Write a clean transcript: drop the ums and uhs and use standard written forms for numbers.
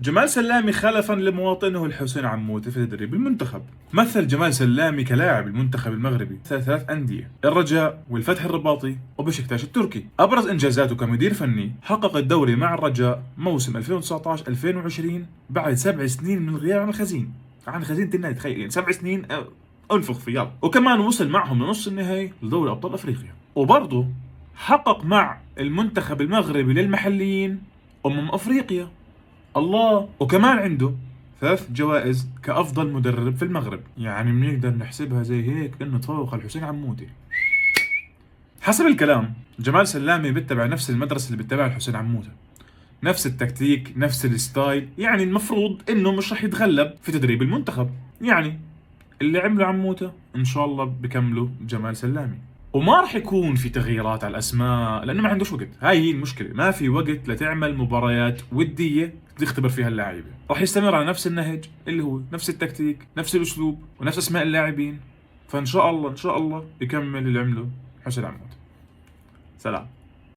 جمال سلامي خلفا لمواطنه الحسين عموتي في تدريب المنتخب. مثل جمال سلامي كلاعب المنتخب المغربي ثلاث أندية: الرجاء والفتح الرباطي وبشكتاش التركي. أبرز إنجازاته كمدير فني: حقق الدوري مع الرجاء موسم 2019-2020 بعد 7 سنين من الغياب عن الخزين. عن خزينة النادي، تخيل يعني 7 سنين انفخ فيه يلا. وكمان وصل معهم لنص النهائي لدوري أبطال أفريقيا. وبرضه حقق مع المنتخب المغربي للمحليين أفريقيا. الله. وكمان عنده 3 جوائز كأفضل مدرب في المغرب. يعني بنقدر نحسبها زي هيك انه تفوق على الحسين عموتي. حسب الكلام جمال سلامي بيتبع نفس المدرسة اللي بيتبعها الحسين عموتة، نفس التكتيك، نفس الستايل. يعني المفروض انه مش رح يتغلب في تدريب المنتخب. يعني اللي عمله عموتة ان شاء الله بكمله جمال سلامي. وما راح يكون في تغييرات على الاسماء لانه ما عندوش وقت. هاي هي المشكله، ما في وقت لتعمل مباريات وديه تختبر فيها اللاعبين. راح يستمر على نفس النهج اللي هو نفس التكتيك، نفس الاسلوب، ونفس اسماء اللاعبين. فان شاء الله ان شاء الله يكمل اللي عمله حسين عمود. سلام.